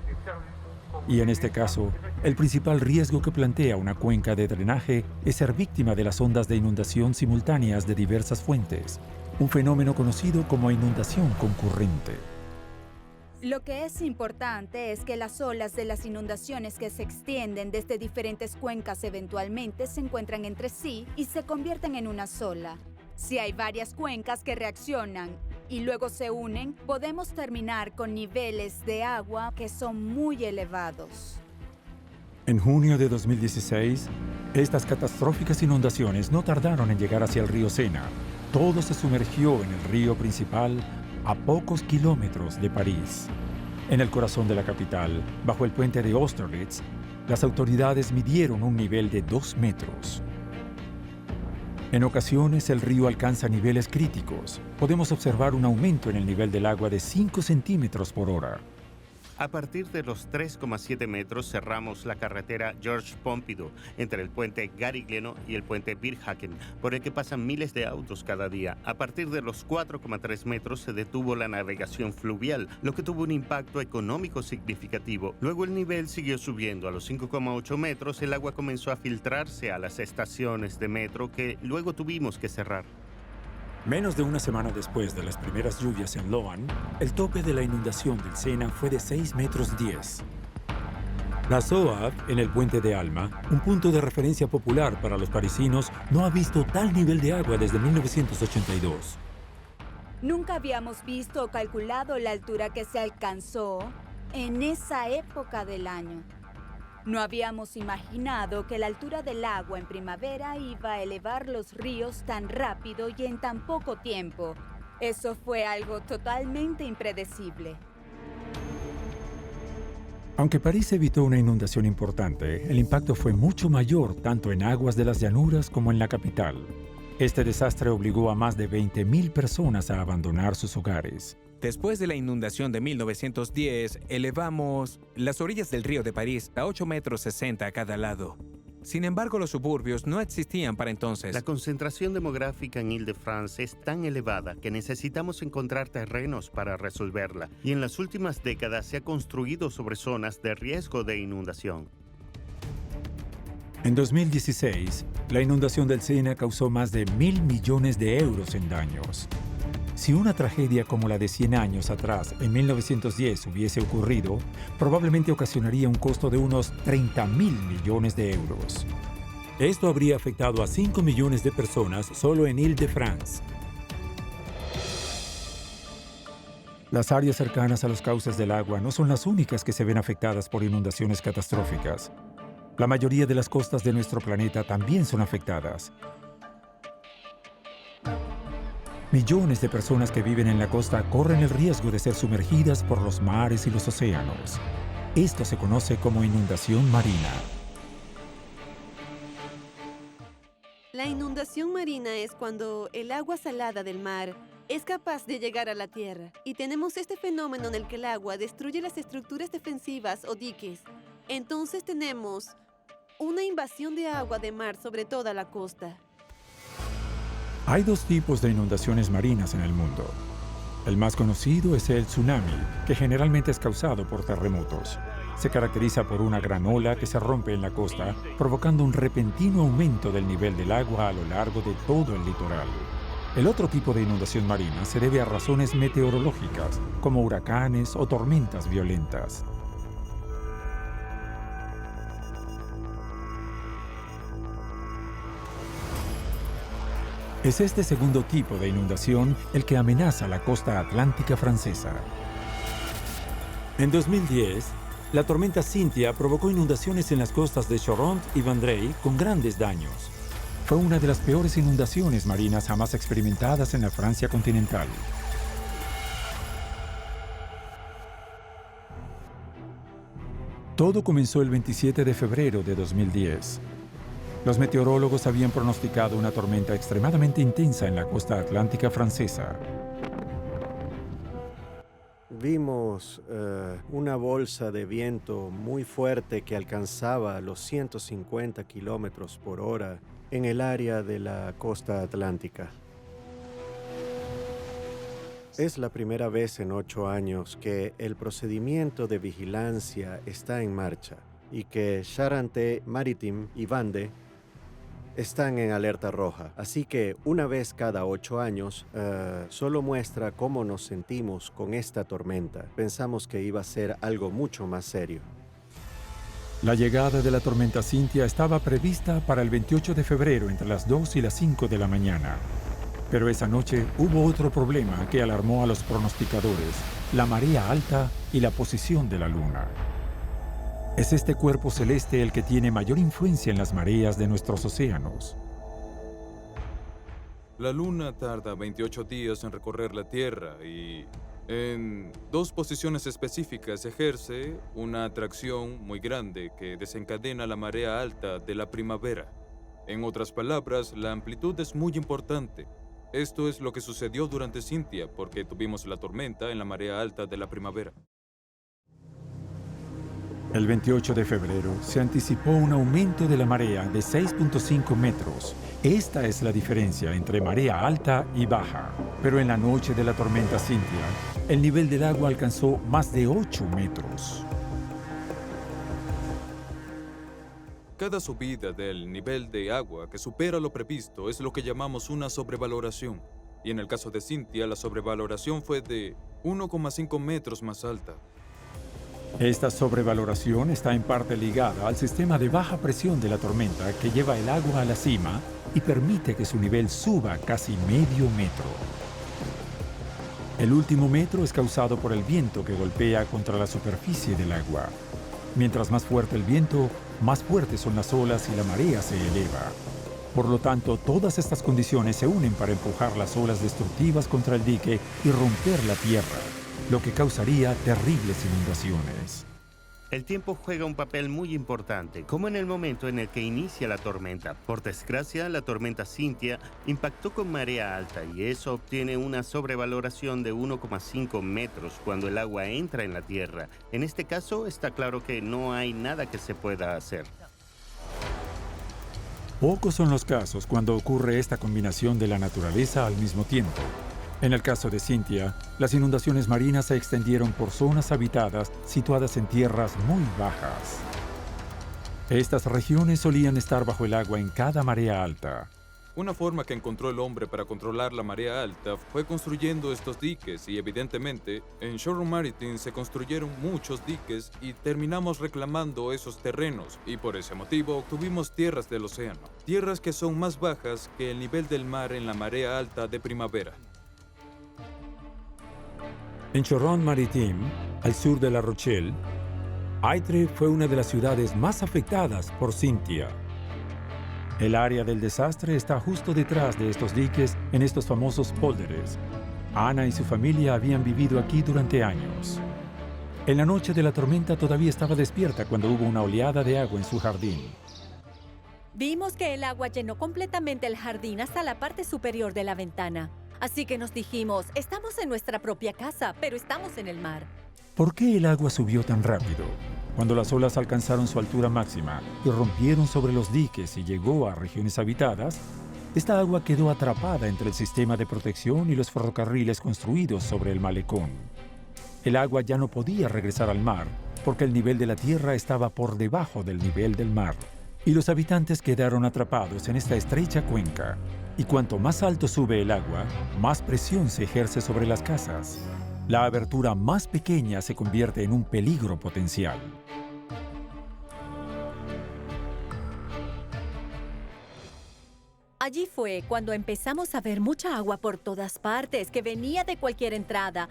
A: Y en este caso, el principal riesgo que plantea una cuenca de drenaje es ser víctima de las ondas de inundación simultáneas de diversas fuentes, un fenómeno conocido como inundación concurrente.
D: Lo que es importante es que las olas de las inundaciones que se extienden desde diferentes cuencas eventualmente se encuentran entre sí y se convierten en una sola. Si hay varias cuencas que reaccionan y luego se unen, podemos terminar con niveles de agua que son muy elevados.
A: En junio de 2016, estas catastróficas inundaciones no tardaron en llegar hacia el río Sena. Todo se sumergió en el río principal a pocos kilómetros de París. En el corazón de la capital, bajo el puente de Austerlitz, las autoridades midieron un nivel de 2 metros. En ocasiones, el río alcanza niveles críticos. Podemos observar un aumento en el nivel del agua de 5 centímetros por hora.
C: A partir de los 3,7 metros cerramos la carretera Georges Pompidou entre el puente Garigliano y el puente Birhaken, por el que pasan miles de autos cada día. A partir de los 4,3 metros se detuvo la navegación fluvial, lo que tuvo un impacto económico significativo. Luego el nivel siguió subiendo. A los 5,8 metros el agua comenzó a filtrarse a las estaciones de metro que luego tuvimos que cerrar.
A: Menos de una semana después de las primeras lluvias en Loan, el tope de la inundación del Sena fue de 6,10 metros. La SOAV, en el puente de Alma, un punto de referencia popular para los parisinos, no ha visto tal nivel de agua desde 1982.
D: Nunca habíamos visto o calculado la altura que se alcanzó en esa época del año. No habíamos imaginado que la altura del agua en primavera iba a elevar los ríos tan rápido y en tan poco tiempo. Eso fue algo totalmente impredecible.
A: Aunque París evitó una inundación importante, el impacto fue mucho mayor tanto en aguas de las llanuras como en la capital. Este desastre obligó a más de 20.000 personas a abandonar sus hogares.
L: Después de la inundación de 1910, elevamos las orillas del río de París a 8,60 metros a cada lado. Sin embargo, los suburbios no existían para entonces.
C: La concentración demográfica en Île-de-France es tan elevada que necesitamos encontrar terrenos para resolverla, y en las últimas décadas se ha construido sobre zonas de riesgo de inundación.
A: En 2016, la inundación del Sena causó más de 1.000 millones de euros en daños. Si una tragedia como la de 100 años atrás, en 1910, hubiese ocurrido, probablemente ocasionaría un costo de unos 30.000 millones de euros. Esto habría afectado a 5 millones de personas solo en Île-de-France. Las áreas cercanas a los cauces del agua no son las únicas que se ven afectadas por inundaciones catastróficas. La mayoría de las costas de nuestro planeta también son afectadas. Millones de personas que viven en la costa corren el riesgo de ser sumergidas por los mares y los océanos. Esto se conoce como inundación marina.
B: La inundación marina es cuando el agua salada del mar es capaz de llegar a la tierra. Y tenemos este fenómeno en el que el agua destruye las estructuras defensivas o diques. Entonces tenemos una invasión de agua de mar sobre toda la costa.
A: Hay dos tipos de inundaciones marinas en el mundo. El más conocido es el tsunami, que generalmente es causado por terremotos. Se caracteriza por una gran ola que se rompe en la costa, provocando un repentino aumento del nivel del agua a lo largo de todo el litoral. El otro tipo de inundación marina se debe a razones meteorológicas, como huracanes o tormentas violentas. Es este segundo tipo de inundación el que amenaza la costa atlántica francesa. En 2010, la tormenta Cynthia provocó inundaciones en las costas de Charente y Vendrell con grandes daños. Fue una de las peores inundaciones marinas jamás experimentadas en la Francia continental. Todo comenzó el 27 de febrero de 2010. Los meteorólogos habían pronosticado una tormenta extremadamente intensa en la costa atlántica francesa.
O: Vimos una bolsa de viento muy fuerte que alcanzaba los 150 kilómetros por hora en el área de la costa atlántica. Es la primera vez en 8 años que el procedimiento de vigilancia está en marcha y que Charente-Maritime y Vendée están en alerta roja. Así que una vez cada 8 años, solo muestra cómo nos sentimos con esta tormenta. Pensamos que iba a ser algo mucho más serio.
A: La llegada de la tormenta Cynthia estaba prevista para el 28 de febrero entre las 2 y las 5 de la mañana. Pero esa noche hubo otro problema que alarmó a los pronosticadores: la marea alta y la posición de la luna. Es este cuerpo celeste el que tiene mayor influencia en las mareas de nuestros océanos.
P: La Luna tarda 28 días en recorrer la Tierra y en 2 posiciones específicas ejerce una atracción muy grande que desencadena la marea alta de la primavera. En otras palabras, la amplitud es muy importante. Esto es lo que sucedió durante Cynthia, porque tuvimos la tormenta en la marea alta de la primavera.
A: El 28 de febrero se anticipó un aumento de la marea de 6.5 metros. Esta es la diferencia entre marea alta y baja. Pero en la noche de la tormenta Cynthia, el nivel del agua alcanzó más de 8 metros.
P: Cada subida del nivel de agua que supera lo previsto es lo que llamamos una sobrevaloración. Y en el caso de Cynthia, la sobrevaloración fue de 1,5 metros más alta.
A: Esta sobrevaloración está en parte ligada al sistema de baja presión de la tormenta que lleva el agua a la cima y permite que su nivel suba casi medio metro. El último metro es causado por el viento que golpea contra la superficie del agua. Mientras más fuerte el viento, más fuertes son las olas y la marea se eleva. Por lo tanto, todas estas condiciones se unen para empujar las olas destructivas contra el dique y romper la tierra, lo que causaría terribles inundaciones.
C: El tiempo juega un papel muy importante, como en el momento en el que inicia la tormenta. Por desgracia, la tormenta Cynthia impactó con marea alta y eso obtiene una sobrevaloración de 1,5 metros cuando el agua entra en la tierra. En este caso, está claro que no hay nada que se pueda hacer.
A: Pocos son los casos cuando ocurre esta combinación de la naturaleza al mismo tiempo. En el caso de Cynthia, las inundaciones marinas se extendieron por zonas habitadas situadas en tierras muy bajas. Estas regiones solían estar bajo el agua en cada marea alta.
P: Una forma que encontró el hombre para controlar la marea alta fue construyendo estos diques y evidentemente en Shoreham Maritime se construyeron muchos diques y terminamos reclamando esos terrenos y por ese motivo obtuvimos tierras del océano, tierras que son más bajas que el nivel del mar en la marea alta de primavera.
A: En Shoreham Maritime, al sur de La Rochelle, Aitre fue una de las ciudades más afectadas por Cynthia. El área del desastre está justo detrás de estos diques en estos famosos pólderes. Ana y su familia habían vivido aquí durante años. En la noche de la tormenta todavía estaba despierta cuando hubo una oleada de agua en su jardín.
F: Vimos que el agua llenó completamente el jardín hasta la parte superior de la ventana. Así que nos dijimos, estamos en nuestra propia casa, pero estamos en el mar.
A: ¿Por qué el agua subió tan rápido? Cuando las olas alcanzaron su altura máxima y rompieron sobre los diques y llegó a regiones habitadas, esta agua quedó atrapada entre el sistema de protección y los ferrocarriles construidos sobre el malecón. El agua ya no podía regresar al mar porque el nivel de la tierra estaba por debajo del nivel del mar. Y los habitantes quedaron atrapados en esta estrecha cuenca. Y cuanto más alto sube el agua, más presión se ejerce sobre las casas. La abertura más pequeña se convierte en un peligro potencial.
F: Allí fue cuando empezamos a ver mucha agua por todas partes, que venía de cualquier entrada.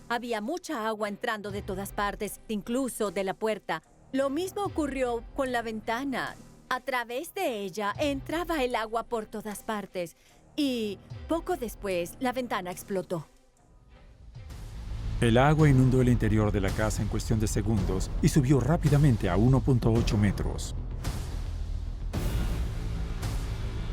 F: Había mucha agua entrando de todas partes, incluso de la puerta. Lo mismo ocurrió con la ventana. A través de ella entraba el agua por todas partes y poco después la ventana explotó.
A: El agua inundó el interior de la casa en cuestión de segundos y subió rápidamente a 1.8 metros.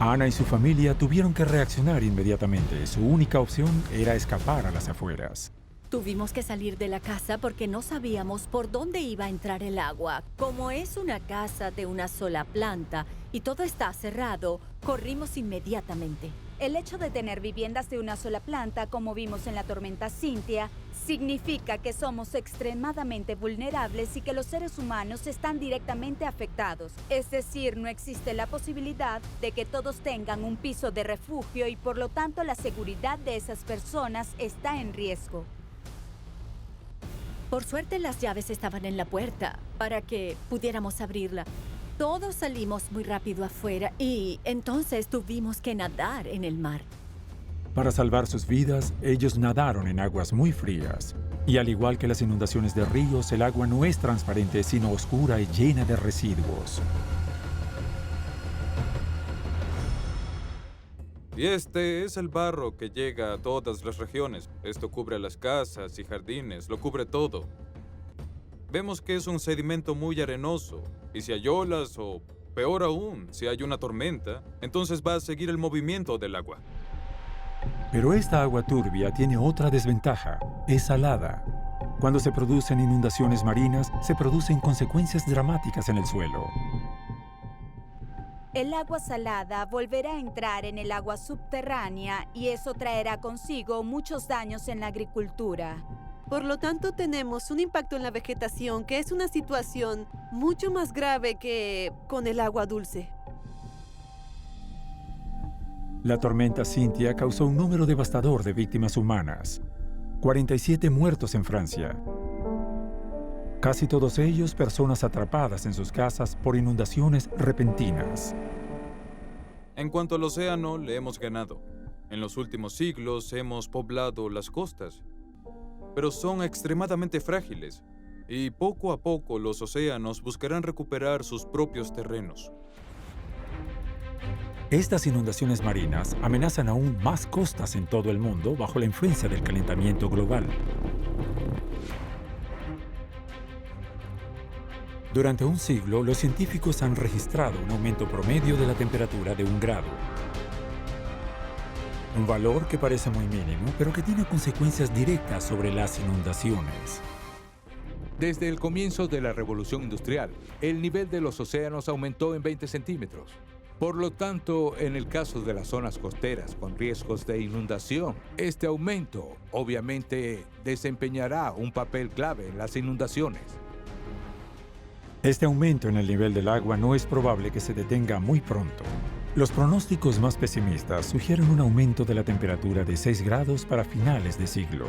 A: Ana y su familia tuvieron que reaccionar inmediatamente. Su única opción era escapar a las afueras.
F: Tuvimos que salir de la casa porque no sabíamos por dónde iba a entrar el agua. Como es una casa de una sola planta y todo está cerrado, corrimos inmediatamente.
D: El hecho de tener viviendas de una sola planta, como vimos en la tormenta Cynthia, significa que somos extremadamente vulnerables y que los seres humanos están directamente afectados. Es decir, no existe la posibilidad de que todos tengan un piso de refugio y por lo tanto la seguridad de esas personas está en riesgo.
F: Por suerte las llaves estaban en la puerta para que pudiéramos abrirla. Todos salimos muy rápido afuera y entonces tuvimos que nadar en el mar.
A: Para salvar sus vidas, ellos nadaron en aguas muy frías. Y al igual que las inundaciones de ríos, el agua no es transparente, sino oscura y llena de residuos.
P: Y este es el barro que llega a todas las regiones. Esto cubre las casas y jardines, lo cubre todo. Vemos que es un sedimento muy arenoso, y si hay olas o, peor aún, si hay una tormenta, entonces va a seguir el movimiento del agua.
A: Pero esta agua turbia tiene otra desventaja, es salada. Cuando se producen inundaciones marinas, se producen consecuencias dramáticas en el suelo.
D: El agua salada volverá a entrar en el agua subterránea y eso traerá consigo muchos daños en la agricultura.
B: Por lo tanto, tenemos un impacto en la vegetación que es una situación mucho más grave que con el agua dulce.
A: La tormenta Cynthia causó un número devastador de víctimas humanas. 47 muertos en Francia. Casi todos ellos personas atrapadas en sus casas por inundaciones repentinas.
P: En cuanto al océano, le hemos ganado. En los últimos siglos hemos poblado las costas, pero son extremadamente frágiles y poco a poco los océanos buscarán recuperar sus propios terrenos.
A: Estas inundaciones marinas amenazan aún más costas en todo el mundo bajo la influencia del calentamiento global. Durante un siglo, los científicos han registrado un aumento promedio de la temperatura de 1 grado. Un valor que parece muy mínimo, pero que tiene consecuencias directas sobre las inundaciones.
E: Desde el comienzo de la Revolución Industrial, el nivel de los océanos aumentó en 20 centímetros. Por lo tanto, en el caso de las zonas costeras con riesgos de inundación, este aumento obviamente desempeñará un papel clave en las inundaciones.
A: Este aumento en el nivel del agua no es probable que se detenga muy pronto. Los pronósticos más pesimistas sugieren un aumento de la temperatura de 6 grados para finales de siglo.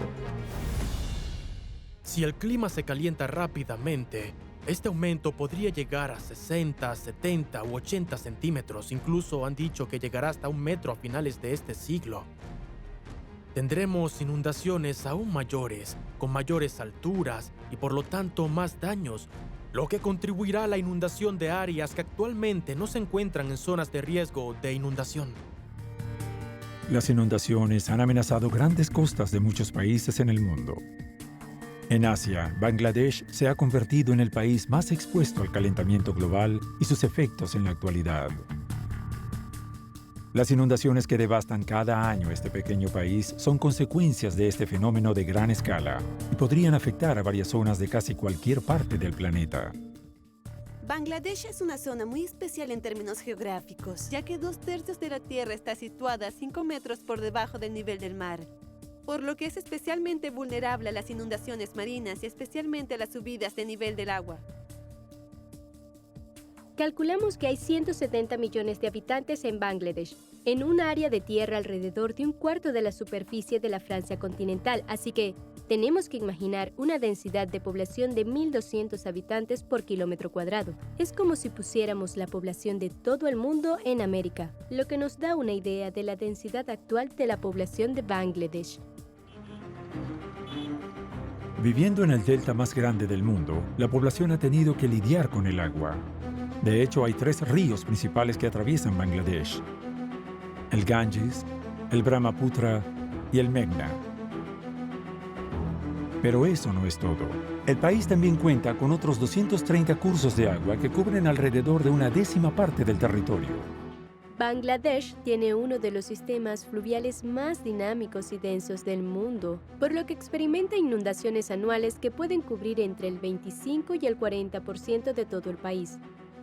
Q: Si el clima se calienta rápidamente, este aumento podría llegar a 60, 70 u 80 centímetros. Incluso han dicho que llegará hasta 1 metro a finales de este siglo. Tendremos inundaciones aún mayores, con mayores alturas y por lo tanto más daños, lo que contribuirá a la inundación de áreas que actualmente no se encuentran en zonas de riesgo de inundación.
A: Las inundaciones han amenazado grandes costas de muchos países en el mundo. En Asia, Bangladesh se ha convertido en el país más expuesto al calentamiento global y sus efectos en la actualidad. Las inundaciones que devastan cada año este pequeño país son consecuencias de este fenómeno de gran escala y podrían afectar a varias zonas de casi cualquier parte del planeta.
B: Bangladesh es una zona muy especial en términos geográficos, ya que 2/3 de la tierra está situada a 5 metros por debajo del nivel del mar, por lo que es especialmente vulnerable a las inundaciones marinas y especialmente a las subidas de nivel del agua.
R: Calculamos que hay 170 millones de habitantes en Bangladesh, en un área de tierra alrededor de 1/4 de la superficie de la Francia continental, así que tenemos que imaginar una densidad de población de 1.200 habitantes por kilómetro cuadrado. Es como si pusiéramos la población de todo el mundo en América, lo que nos da una idea de la densidad actual de la población de Bangladesh.
A: Viviendo en el delta más grande del mundo, la población ha tenido que lidiar con el agua. De hecho, hay 3 ríos principales que atraviesan Bangladesh: el Ganges, el Brahmaputra y el Meghna. Pero eso no es todo. El país también cuenta con otros 230 cursos de agua que cubren alrededor de 1/10 parte del territorio.
R: Bangladesh tiene uno de los sistemas fluviales más dinámicos y densos del mundo, por lo que experimenta inundaciones anuales que pueden cubrir entre el 25 y el 40% de todo el país.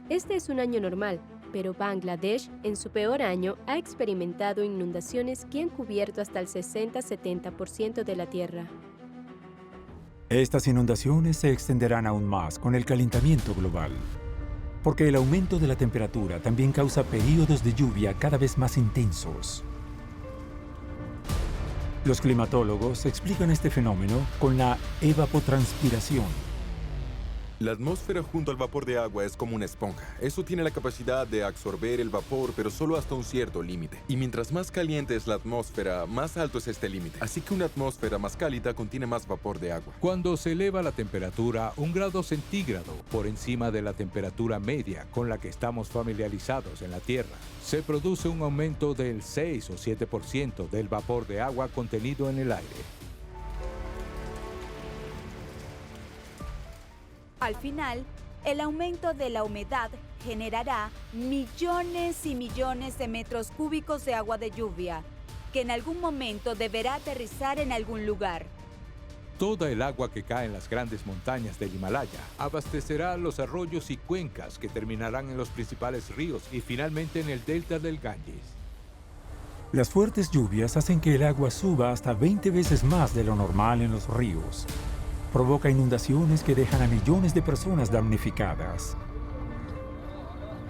R: Este es un año normal, pero Bangladesh, en su peor año, ha experimentado inundaciones que han cubierto hasta el 60-70% de la tierra.
A: Estas inundaciones se extenderán aún más con el calentamiento global, porque el aumento de la temperatura también causa períodos de lluvia cada vez más intensos. Los climatólogos explican este fenómeno con la evapotranspiración.
S: La atmósfera junto al vapor de agua es como una esponja. Eso tiene la capacidad de absorber el vapor, pero solo hasta un cierto límite. Y mientras más caliente es la atmósfera, más alto es este límite. Así que una atmósfera más cálida contiene más vapor de agua.
E: Cuando se eleva la temperatura 1 grado centígrado por encima de la temperatura media con la que estamos familiarizados en la Tierra, se produce un aumento del 6 o 7% del vapor de agua contenido en el aire.
D: Al final, el aumento de la humedad generará millones y millones de metros cúbicos de agua de lluvia, que en algún momento deberá aterrizar en algún lugar.
E: Toda el agua que cae en las grandes montañas del Himalaya abastecerá los arroyos y cuencas que terminarán en los principales ríos y finalmente en el delta del Ganges.
A: Las fuertes lluvias hacen que el agua suba hasta 20 veces más de lo normal en los ríos. Provoca inundaciones que dejan a millones de personas damnificadas.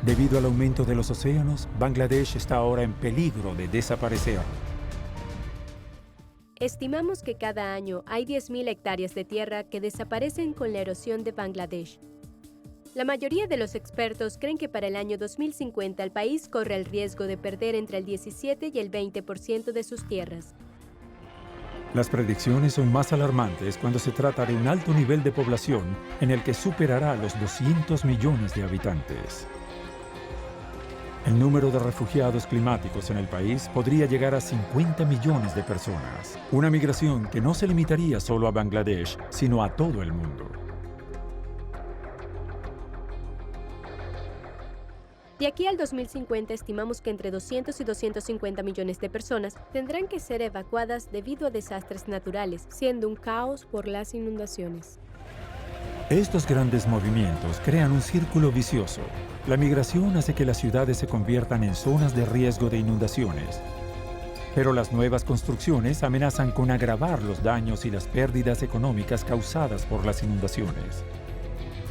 A: Debido al aumento de los océanos, Bangladesh está ahora en peligro de desaparecer.
R: Estimamos que cada año hay 10.000 hectáreas de tierra que desaparecen con la erosión de Bangladesh. La mayoría de los expertos creen que para el año 2050 el país corre el riesgo de perder entre el 17 y el 20% de sus tierras.
A: Las predicciones son más alarmantes cuando se trata de un alto nivel de población en el que superará los 200 millones de habitantes. El número de refugiados climáticos en el país podría llegar a 50 millones de personas. Una migración que no se limitaría solo a Bangladesh, sino a todo el mundo.
R: De aquí al 2050 estimamos que entre 200 y 250 millones de personas tendrán que ser evacuadas debido a desastres naturales, siendo un caos por las inundaciones.
A: Estos grandes movimientos crean un círculo vicioso. La migración hace que las ciudades se conviertan en zonas de riesgo de inundaciones. Pero las nuevas construcciones amenazan con agravar los daños y las pérdidas económicas causadas por las inundaciones.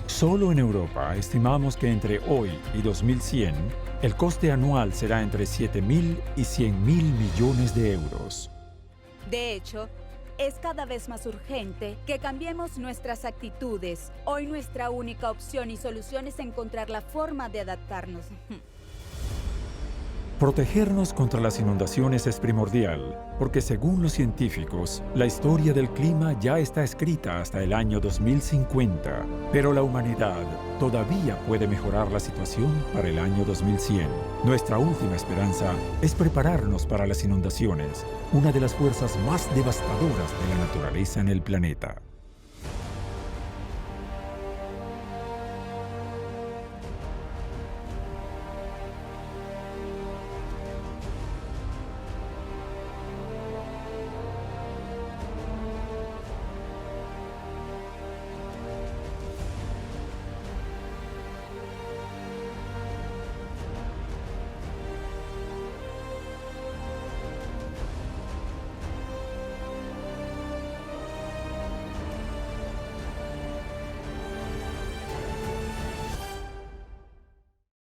A: Solo en Europa estimamos que entre hoy y 2100, el coste anual será entre 7.000 y 100.000 millones de euros.
D: De hecho, es cada vez más urgente que cambiemos nuestras actitudes. Hoy nuestra única opción y solución es encontrar la forma de adaptarnos.
A: Protegernos contra las inundaciones es primordial, porque según los científicos, la historia del clima ya está escrita hasta el año 2050, pero la humanidad todavía puede mejorar la situación para el año 2100. Nuestra última esperanza es prepararnos para las inundaciones, una de las fuerzas más devastadoras de la naturaleza en el planeta.